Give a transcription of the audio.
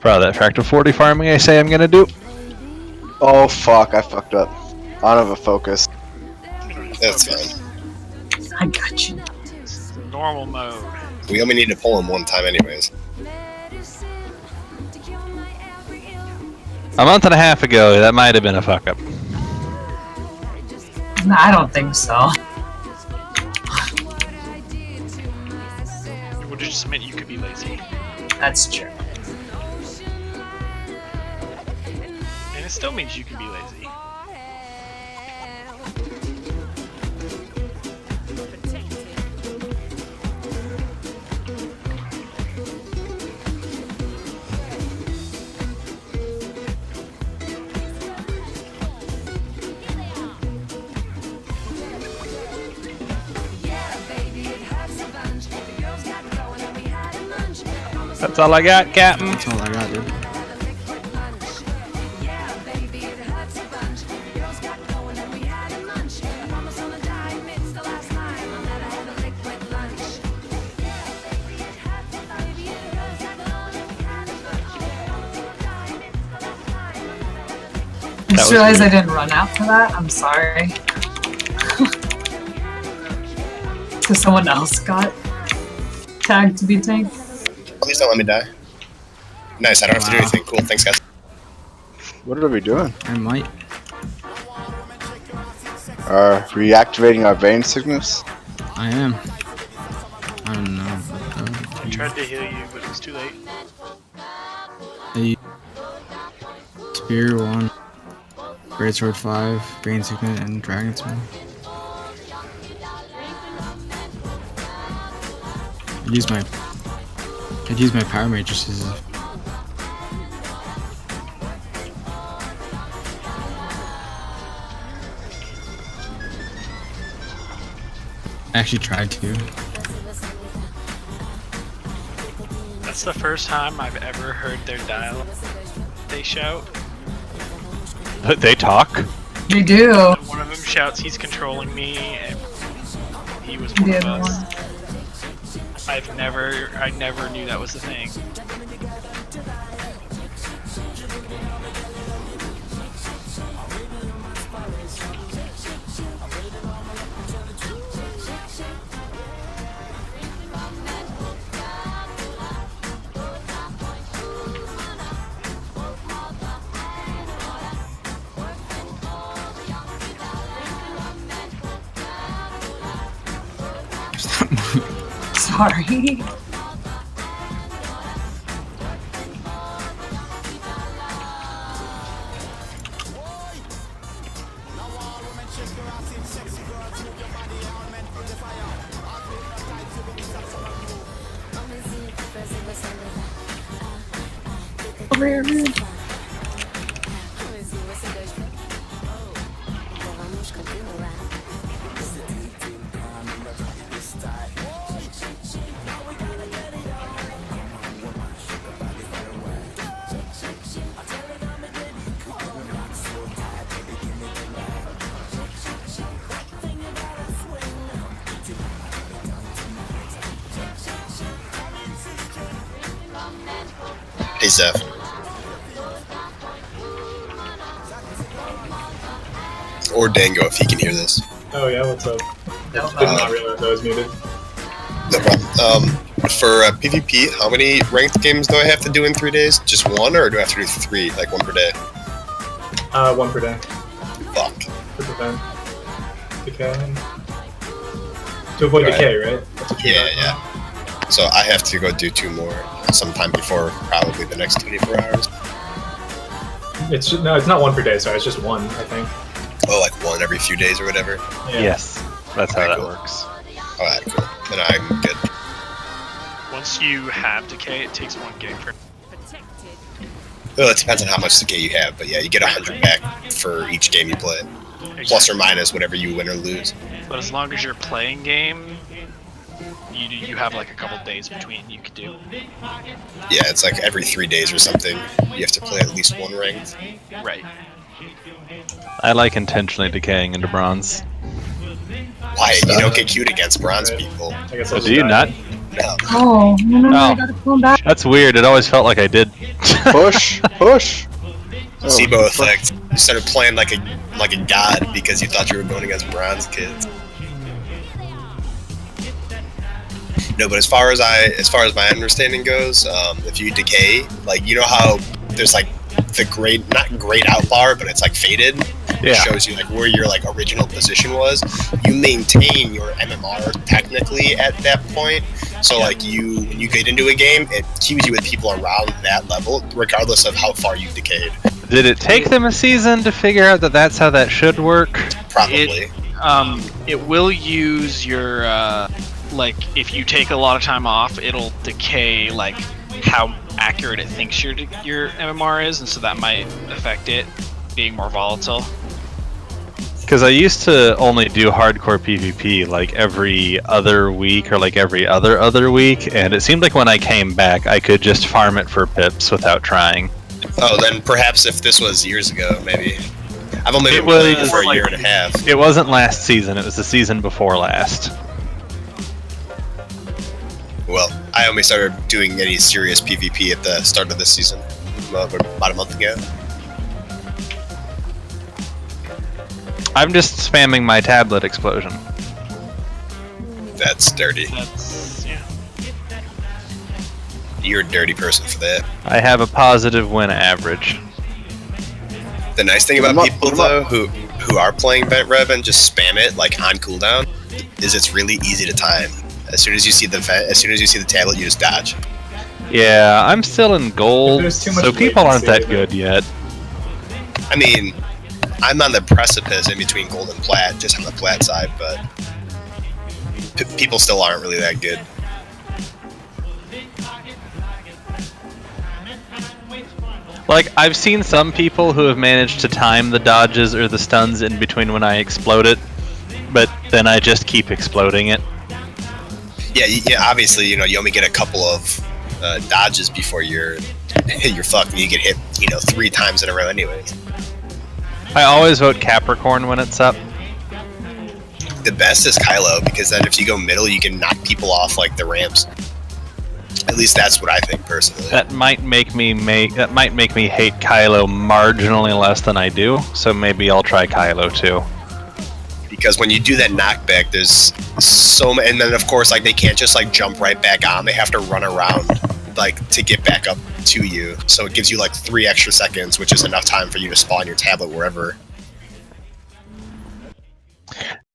Bro, that fractal 40 farming I say I'm gonna do. Oh fuck, I fucked up. Out of a focus. That's fine. I got you. Normal mode. We only need to pull him one time anyways. A month and a half ago, that might have been a fuck up. No, I don't think so. It would just meant you could be lazy. That's true. And it still means you can be lazy. That's all I got, Captain. That's all I got, dude. I just realized I didn't run out for that. I'm sorry. Because someone else got tagged to be tanked. Please don't let me die. Nice, I don't have to do anything. Cool, thanks guys. What are we doing? I might. Reactivating our vein sickness? I am. I don't know. I tried to heal you, but it was too late. Spear 1, Greatsword 5, Vein Signet, and Dragon's Mail. I'd use my Power Matrices. I actually tried to. That's the first time I've ever heard their dial. They shout. They talk? They do. One of them shouts, "He's controlling me," and he was The one of other us. one. I never knew that was the thing. Sorry. Over here, man. Hey Zeph. Or Dango if he can hear this. Oh yeah, what's up? No, Did not realize I was muted. No problem. For PvP, how many ranked games do I have to do in 3 days? Just one, or do I have to do 3, like one per day? 1 per day. Fuck. To prevent decay. To avoid Right. decay, right? That's what you're Yeah, talking yeah. So I have to go do 2 more sometime before probably the next 24 hours. about? It's just, no, it's not 1 per day. Sorry, it's just 1. I think. Oh, like one every few days or whatever? Yeah. Yes. That's how Okay, that cool. works. Alright, cool. Then I'm good. Once you have decay, it takes 1 game for. Well, it depends on how much decay you have, but yeah, you get 100 back for each game you play. Plus or minus whatever you win or lose. But as long as you're playing game, you have like a couple days between you could do. Yeah, it's like every 3 days or something, you have to play at least 1 ranked. Right. I like intentionally decaying into bronze. Why? You don't get queued against bronze people. I guess So I'll do you just not? die. No. Oh, no, Oh. I gotta pull him back. That's weird. It always felt like I did. Push, push. Oh, SIBO effect. You started playing like a god because you thought you were going against bronze kids. No, but as far as my understanding goes, if you decay, like you know how there's like the not grayed out bar, but it's like faded. Yeah. It shows you like where your like original position was. You maintain your MMR technically at that point. So like when you get into a game, it queues you with people around that level, regardless of how far you decayed. Did it take them a season to figure out that that's how that should work? Probably. It will use your like if you take a lot of time off, it'll decay like how accurate it thinks your MMR is, and so that might affect it being more volatile. Because I used to only do hardcore PvP like every other week or like every other week, and it seemed like when I came back I could just farm it for pips without trying. Oh, then perhaps if this was years ago, maybe. I've only It been playing was for a like- year and a half. It wasn't last season, it was the season before last. Well, I only started doing any serious PvP at the start of this season, about a month ago. I'm just spamming my tablet explosion. That's dirty. That's yeah. You're a dirty person for that. I have a positive win average. The nice thing about Put 'em up, people put 'em up. though who are playing Vent Rev and just spam it like on cooldown is it's really easy to time. As soon as you see the tablet, you just dodge. Yeah, I'm still in gold, There's too much so people aren't that latency, good yet. I mean, I'm on the precipice in between gold and plat, just on the plat side, but people still aren't really that good. Like, I've seen some people who have managed to time the dodges or the stuns in between when I explode it, but then I just keep exploding it. Yeah. Obviously, you only get a couple of dodges before you're fucked, and you get hit, 3 times in a row, anyways. I always vote Capricorn when it's up. The best is Kylo, because then if you go middle, you can knock people off like the ramps. At least that's what I think personally. That might make me hate Kylo marginally less than I do, so maybe I'll try Kylo too. Because when you do that knockback, there's so many, and then of course like they can't just like jump right back on. They have to run around like to get back up to you. So it gives you like 3 extra seconds, which is enough time for you to spawn your tablet wherever